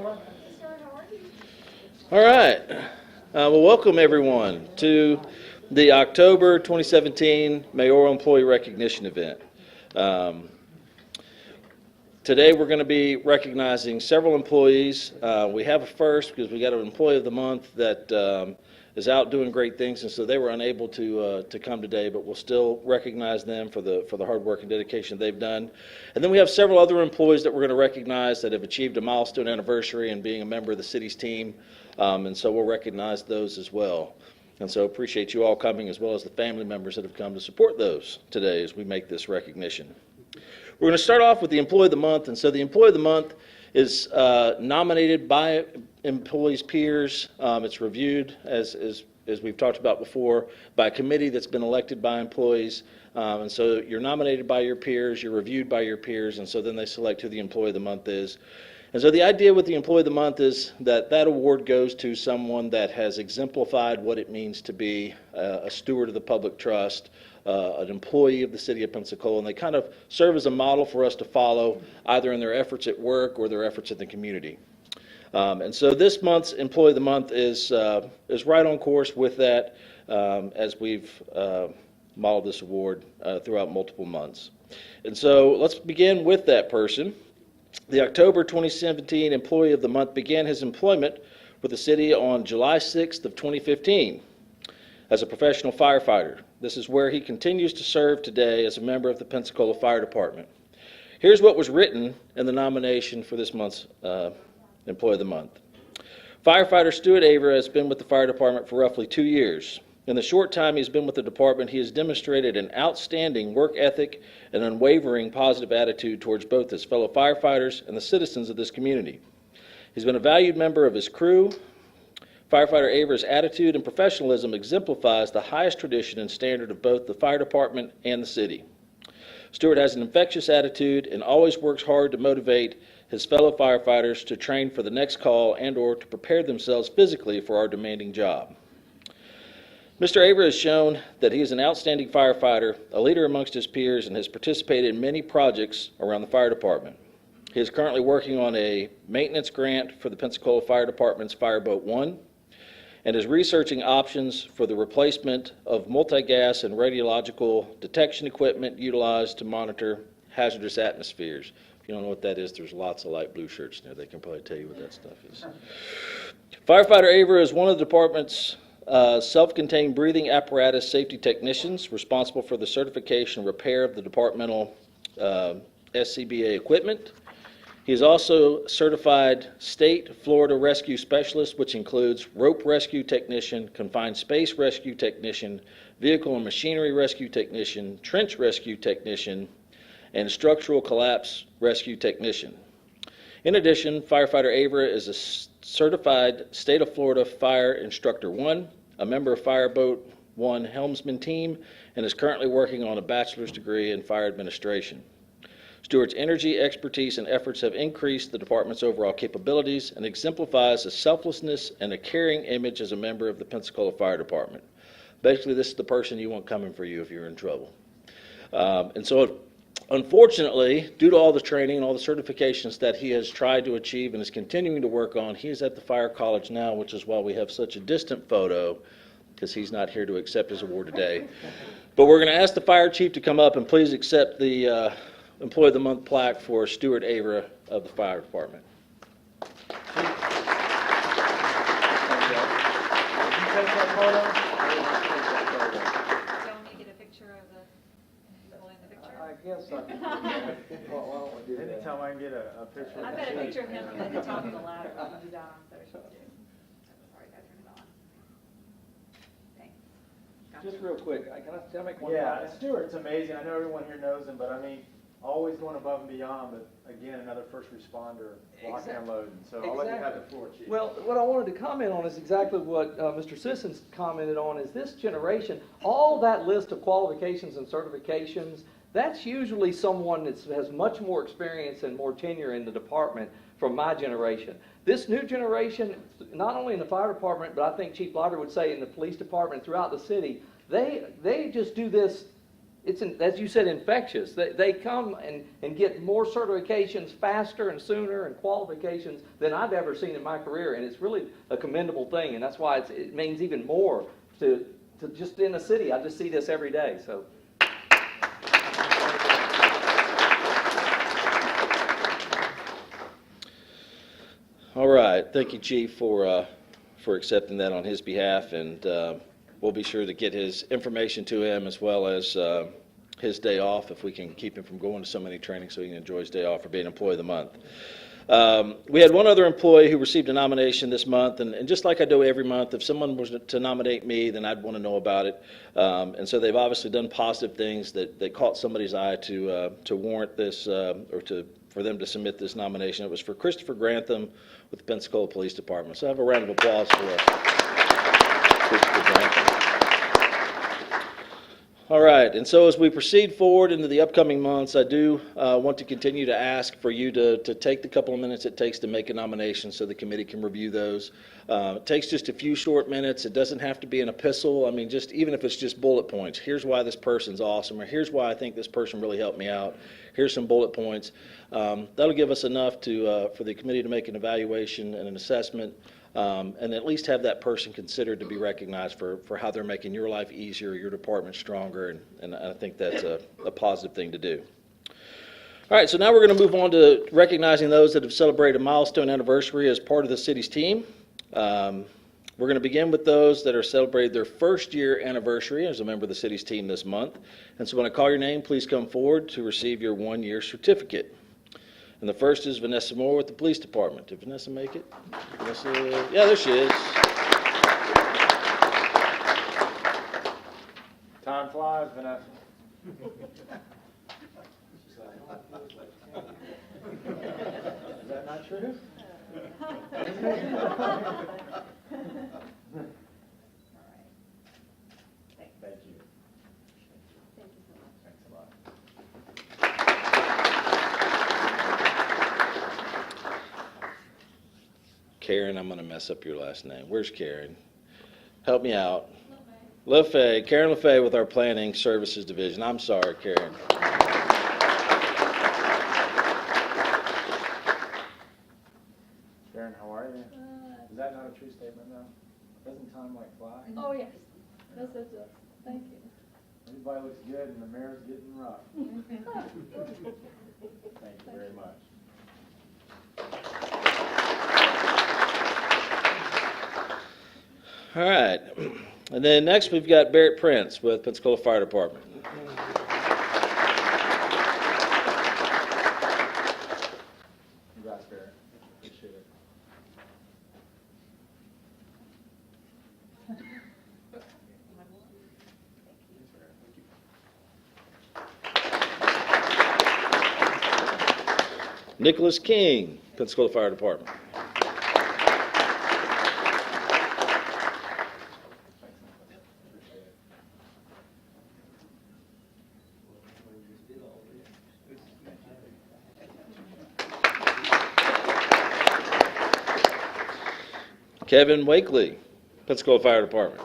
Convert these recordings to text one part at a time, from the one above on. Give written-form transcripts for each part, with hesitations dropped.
All right. Well, welcome everyone to the October 2017 Mayoral Employee Recognition Event. Today we're going to be recognizing several employees. We have a first because we got an Employee of the Month that is out doing great things, and so they were unable to come today, but we'll still recognize them for the hard work and dedication they've done. And then we have several other employees that we're going to recognize that have achieved a milestone anniversary and being a member of the city's team, and so we'll recognize those as well. And so appreciate you all coming, as well as the family members that have come to support those today as we make this recognition. We're going to start off with the Employee of the Month, and so the Employee of the Month is nominated by employees' peers. It's reviewed, as we've talked about before, by a committee that's been elected by employees. And so you're nominated by your peers, you're reviewed by your peers, and so then they select who the Employee of the Month is. And so the idea with the Employee of the Month is that that award goes to someone that has exemplified what it means to be a steward of the public trust, an employee of the city of Pensacola, and they kind of serve as a model for us to follow, either in their efforts at work or their efforts in the community. And so this month's Employee of the Month is right on course with that, as we've modeled this award throughout multiple months. And so let's begin with that person. The October 2017 Employee of the Month began his employment with the city on July 6th of 2015 as a professional firefighter. This is where he continues to serve today as a member of the Pensacola Fire Department. Here's what was written in the nomination for this month's Employee of the Month. Firefighter Stuart Avera has been with the fire department for roughly 2 years. In the short time he's been with the department, he has demonstrated an outstanding work ethic and unwavering positive attitude towards both his fellow firefighters and the citizens of this community. He's been a valued member of his crew. Firefighter Avera's attitude and professionalism exemplifies the highest tradition and standard of both the fire department and the city. Stuart has an infectious attitude and always works hard to motivate his fellow firefighters to train for the next call and or to prepare themselves physically for our demanding job. Mr. Avera has shown that he is an outstanding firefighter, a leader amongst his peers, and has participated in many projects around the fire department. He is currently working on a maintenance grant for the Pensacola Fire Department's Fireboat 1 and is researching options for the replacement of multi-gas and radiological detection equipment utilized to monitor hazardous atmospheres. If you don't know what that is, there's lots of light blue shirts in there. They can probably tell you what that stuff is. Firefighter Avera is one of the department's self-contained breathing apparatus safety technicians responsible for the certification and repair of the departmental SCBA equipment. He is also certified state Florida rescue specialist, which includes rope rescue technician, confined space rescue technician, vehicle and machinery rescue technician, trench rescue technician, and structural collapse rescue technician. In addition, Firefighter Avera is a certified state of Florida Fire Instructor 1, a member of Fireboat 1 Helmsman team, and is currently working on a bachelor's degree in fire administration. Stuart's energy, expertise, and efforts have increased the department's overall capabilities and exemplifies a selflessness and a caring image as a member of the Pensacola Fire Department. Basically, this is the person you want coming for you if you're in trouble. And so, unfortunately, due to all the training and all the certifications that he has tried to achieve and is continuing to work on, he is at the Fire College now, which is why we have such a distant photo, because he's not here to accept his award today. But we're going to ask the fire chief to come up and please accept the Employee of the Month plaque for Stuart Avera of the Fire Department. I guess I can. Why don't we do that? Anytime I can get a picture. I've got a picture of him at the top of the ladder. We can do that on Thursday too. Sorry, I turned it on. Thanks. Gotcha. Just real quick, can I make one Yeah, comment? Stuart's amazing. I know everyone here knows him, but I mean, always going above and beyond, but again, another first responder, locking and loading. So I'll let you have the floor, Chief. Well, what I wanted to comment on is exactly what Mr. Sissons commented on, is this generation, all that list of qualifications and certifications, that's usually someone that has much more experience and more tenure in the department from my generation. This new generation, not only in the fire department, but I think Chief Lauder would say in the police department throughout the city, they just do this as you said, infectious. They come and get more certifications faster and sooner and qualifications than I've ever seen in my career, and it's really a commendable thing, and that's why it means even more to just in the city. I just see this every day, so. All right, thank you, Chief, for accepting that on his behalf, and we'll be sure to get his information to him as well as his day off, if we can keep him from going to so many trainings so he can enjoy his day off for being Employee of the Month. We had one other employee who received a nomination this month, and just like I do every month, if someone was to nominate me, then I'd want to know about it. And so they've obviously done positive things that caught somebody's eye to warrant this, for them to submit this nomination. It was for Christopher Grantham with the Pensacola Police Department. So I have a round of applause for Christopher Grantham. All right, and so as we proceed forward into the upcoming months, I do want to continue to ask for you to take the couple of minutes it takes to make a nomination so the committee can review those. It takes just a few short minutes. It doesn't have to be an epistle. I mean, just even if it's just bullet points. Here's why this person's awesome, or here's why I think this person really helped me out. Here's some bullet points. That'll give us enough for the committee to make an evaluation and an assessment, and at least have that person considered to be recognized for how they're making your life easier, your department stronger, and I think that's a positive thing to do. All right, so now we're going to move on to recognizing those that have celebrated a milestone anniversary as part of the city's team. We're going to begin with those that are celebrating their first year anniversary as a member of the city's team this month. And so when I call your name, please come forward to receive your one-year certificate. And the first is Vanessa Moore with the Police Department. Did Vanessa make it? Vanessa, yeah, there she is. Time flies, Vanessa. Is that not true? Thank you. Thanks a lot. Karen, I'm going to mess up your last name. Where's Karen? Help me out. LaFay. Karen LaFay with our Planning Services Division. I'm sorry, Karen. Karen, how are you? Is that not a true statement, though? Doesn't time like fly? Oh, yes. Yes, it does. Thank you. Everybody looks good and the mayor's getting rough. Thank you very much. All right. And then next we've got Barrett Prince with Pensacola Fire Department. Congrats, Barrett. Appreciate it. Nicholas King, Pensacola Fire Department. Kevin Wakely, Pensacola Fire Department.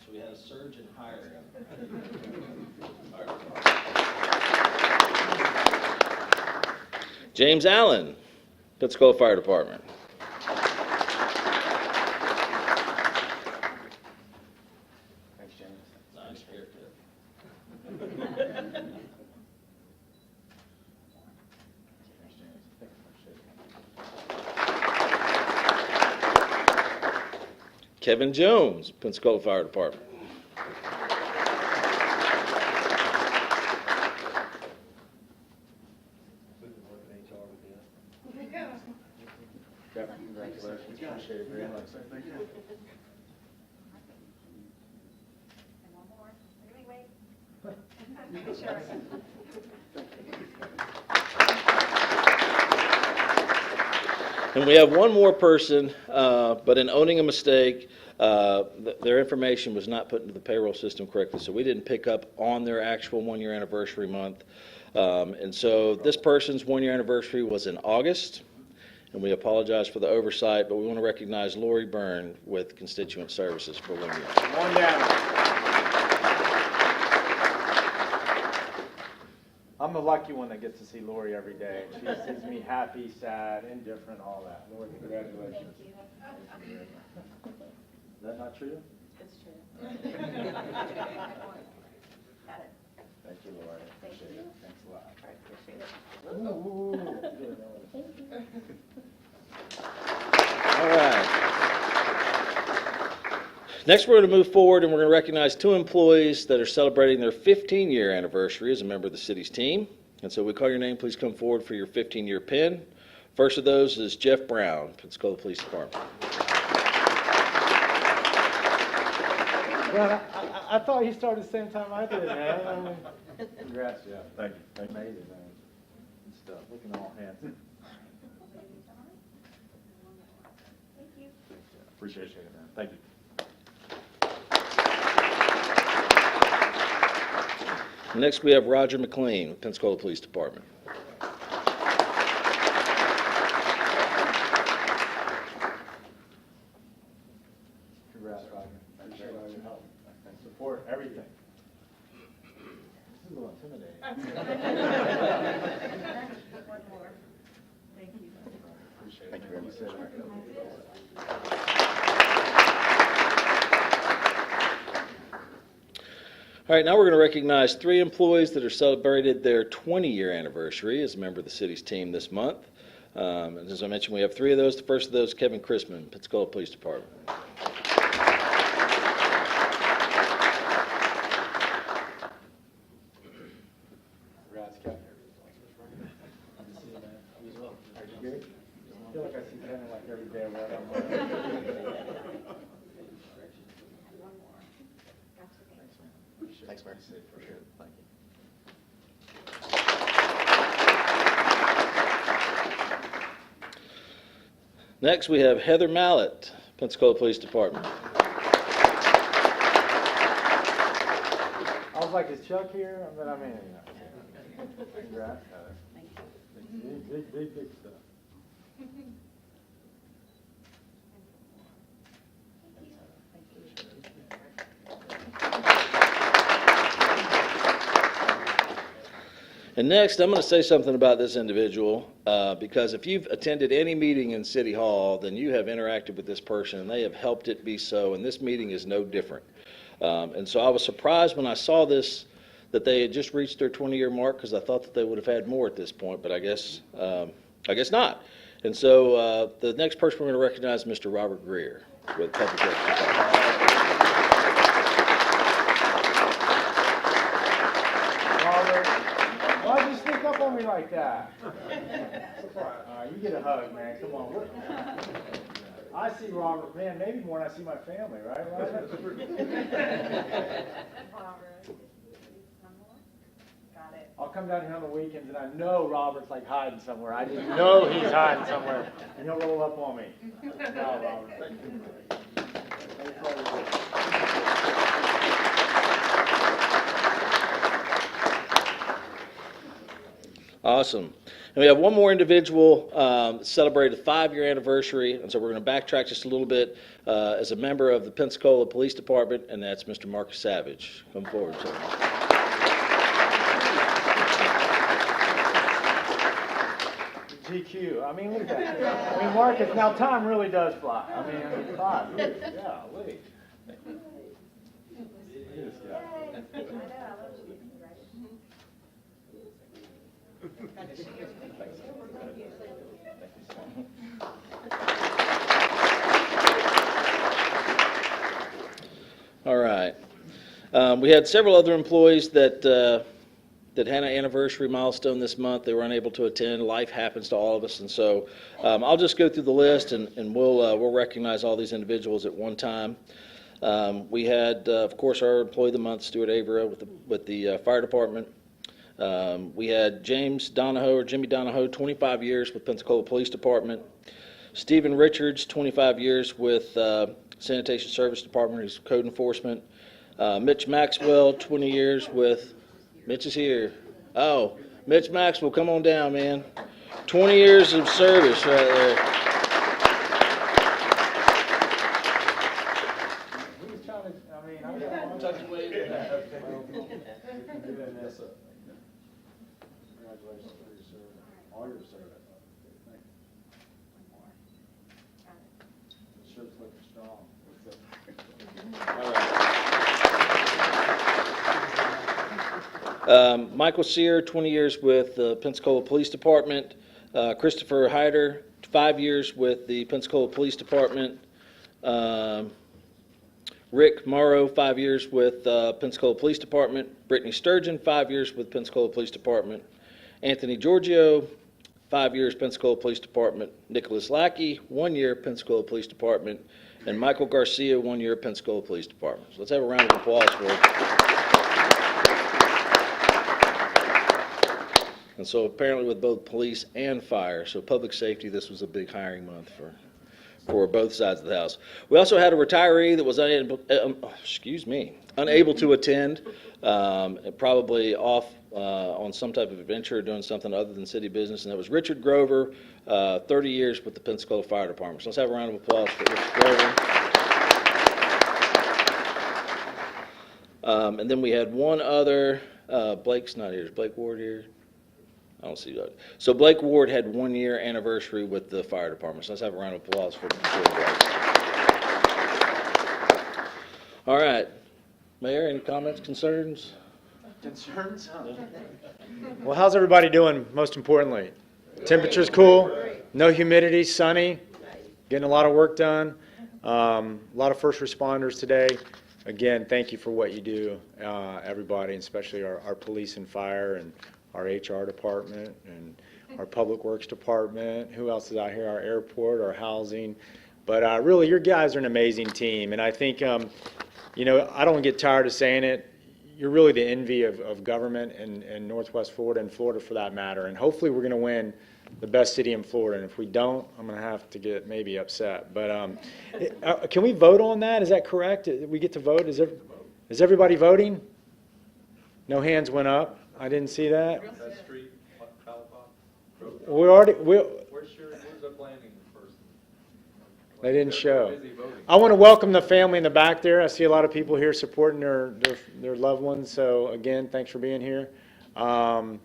So we had a surge in hiring. James Allen, Pensacola Fire Department. Thanks, James. Nice haircut. Thanks, James. Appreciate it. Kevin Jones, Pensacola Fire Department. Jeff, congratulations. Appreciate it very much. And one more. Wait. Sure. And we have one more person, but in owning a mistake, their information was not put into the payroll system correctly, so we didn't pick up on their actual one-year anniversary month. And so this person's one-year anniversary was in August, and we apologize for the oversight, but we want to recognize Lori Byrne with Constituent Services for 1 year. Come on down. I'm the lucky one that gets to see Lori every day. She sees me happy, sad, indifferent, all that. Lori, congratulations. Thank you. Is that not true? It's true. Got it. Thank you, Lori. Thank Appreciate you. it. Thanks a lot. I appreciate it. All right. Next, we're going to move forward, and we're going to recognize 2 employees that are celebrating their 15-year anniversary as a member of the city's team. And so we call your name. Please come forward for your 15-year pin. First of those is Jeff Brown, Pensacola Police Department. Well, I thought he started the same time I did, man. Congrats, Jeff. Thank you. Amazing, man. Good stuff. Looking all handsome. Thank you. Appreciate it, man. Thank you. Next, we have Roger McLean, Pensacola Police Department. Congrats, Roger. Appreciate all your help and support, everything. This is a little intimidating. One more. Thank you. Appreciate it. Thank you very much. All right, now we're going to recognize 3 employees that are celebrated their 20-year anniversary as a member of the city's team this month. And as I mentioned, we have 3 of those. The first of those, Kevin Chrisman, Pensacola Police Department. Congrats, Kevin. Good to see you, man. You as well. Are you good? I feel like I see Kevin like every day when I'm One more. Gotcha. Thanks, man. For sure. Thank you. Next, we have Heather Mallett, Pensacola Police Department. I was like, is Chuck here? But I mean, you know. Congrats, Heather. Thank you. Big stuff. And next, I'm going to say something about this individual, because if you've attended any meeting in City Hall, then you have interacted with this person, and they have helped it be so, and this meeting is no different. And so I was surprised when I saw this, that they had just reached their 20-year mark, because I thought that they would have had more at this point, but I guess not. And so the next person we're going to recognize is Mr. Robert Greer with Public Works Department. Robert, why'd you sneak up on me like that? You get a hug, man. Come on. I see Robert, man, maybe more than I see my family, right, Robert? Got it. I'll come down here on the weekends, and I know Robert's like hiding somewhere. I just know he's hiding somewhere, and he'll roll up on me. Wow, Robert. Thank you. Thanks for all your work. Awesome. And we have one more individual celebrated a 5-year anniversary, and so we're going to backtrack just a little bit as a member of the Pensacola Police Department, and that's Mr. Marcus Savage. Come forward, sir. GQ. I mean, look at that. I mean, Marcus, now time really does fly. I mean, 5 years. Yeah, wait. Look at this guy. I know, I love you. All right. We had several other employees that had an anniversary milestone this month. They were unable to attend. Life happens to all of us, and so I'll just go through the list, and we'll recognize all these individuals at one time. We had, of course, our Employee of the Month, Stuart Avera, with the fire department. We had James Donahoe, or Jimmy Donahoe, 25 years with Pensacola Police Department. Stephen Richards, 25 years with Sanitation Service Department. He's code enforcement. Mitch Maxwell, 20 years with, Mitch is here. Oh, Mitch Maxwell, come on down, man. 20 years of service right there. We was trying to, I mean, I'm going Tuck your way in there. Congratulations for your service, all your service. Thank you. The shirt's looking strong. All right. Michael Sear, 20 years with the Pensacola Police Department. Christopher Hyder, 5 years with the Pensacola Police Department. Rick Morrow, 5 years with Pensacola Police Department. Brittany Sturgeon, 5 years with Pensacola Police Department. Anthony Giorgio, 5 years Pensacola Police Department. Nicholas Lackey, 1 year Pensacola Police Department. And Michael Garcia, 1 year Pensacola Police Department. So let's have a round of applause for him. And so apparently with both police and fire, so public safety, this was a big hiring month for both sides of the house. We also had a retiree that was unable to attend, probably off on some type of adventure, doing something other than city business, and that was Richard Grover, 30 years with the Pensacola Fire Department. So let's have a round of applause for Richard Grover. And then we had one other, Blake's not here. Is Blake Ward here? I don't see that. So Blake Ward had 1 year anniversary with the fire department. So let's have a round of applause for Blake. All right. Mayor, any comments, concerns? Concerns? Well, how's everybody doing, most importantly? Temperature's cool, no humidity, sunny, getting a lot of work done. A lot of first responders today. Again, thank you for what you do, everybody, especially our police and fire and our HR department and our public works department. Who else is out here? Our airport, our housing. But really, your guys are an amazing team. And I think, you know, I don't get tired of saying it. You're really the envy of government in Northwest Florida and Florida for that matter. And hopefully we're going to win the best city in Florida. And if we don't, I'm going to have to get maybe upset. But can we vote on that? Is that correct? We get to vote? Is everybody voting? No hands went up. I didn't see that. That street, Palapot? Where's the planning person? They didn't show. Busy voting. I want to welcome the family in the back there. I see a lot of people here supporting their loved ones. So again, thanks for being here. But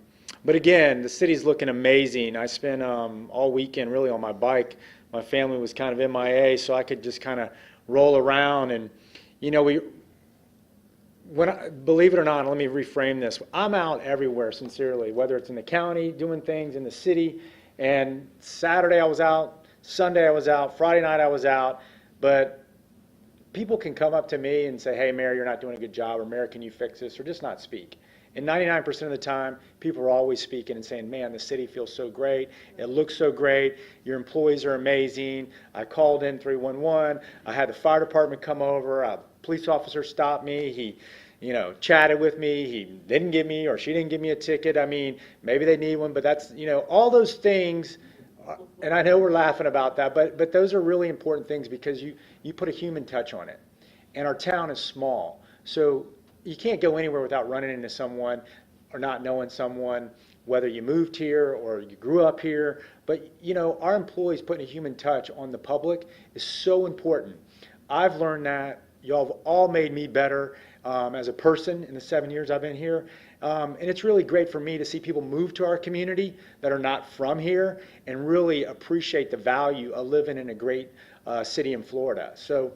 again, the city's looking amazing. I spent all weekend really on my bike. My family was kind of MIA, so I could just kind of roll around. And you know, believe it or not, let me reframe this. I'm out everywhere, sincerely, whether it's in the county, doing things in the city. And Saturday I was out, Sunday I was out, Friday night I was out. But people can come up to me and say, hey, Mayor, you're not doing a good job, or Mayor, can you fix this, or just not speak. And 99% of the time, people are always speaking and saying, man, the city feels so great. It looks so great. Your employees are amazing. I called in 311. I had the fire department come over. A police officer stopped me. He chatted with me. He didn't give me, or she didn't give me a ticket. I mean, maybe they need one, but that's, all those things. And I know we're laughing about that, but those are really important things because you put a human touch on it. And our town is small. So you can't go anywhere without running into someone or not knowing someone, whether you moved here or you grew up here. But, our employees putting a human touch on the public is so important. I've learned that. Y'all have all made me better as a person in the 7 years I've been here. And it's really great for me to see people move to our community that are not from here and really appreciate the value of living in a great city in Florida. So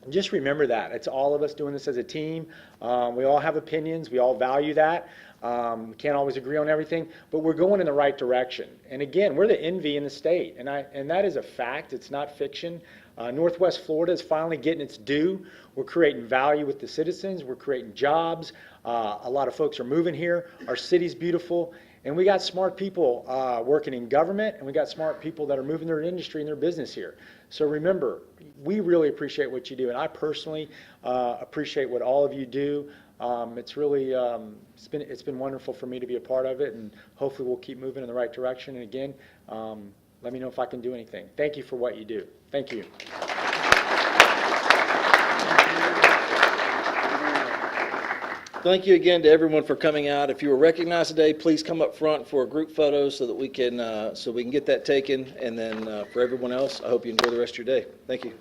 just remember that. It's all of us doing this as a team. We all have opinions. We all value that. We can't always agree on everything, but we're going in the right direction. And again, we're the envy in the state, and that is a fact. It's not fiction. Northwest Florida is finally getting its due. We're creating value with the citizens. We're creating jobs. A lot of folks are moving here. Our city's beautiful. And we got smart people working in government, and we got smart people that are moving their industry and their business here. So remember, we really appreciate what you do, and I personally appreciate what all of you do. It's really it's been wonderful for me to be a part of it, and hopefully we'll keep moving in the right direction. And again, let me know if I can do anything. Thank you for what you do. Thank you. Thank you again to everyone for coming out. If you were recognized today, please come up front for a group photo so that we can get that taken. And then for everyone else, I hope you enjoy the rest of your day. Thank you.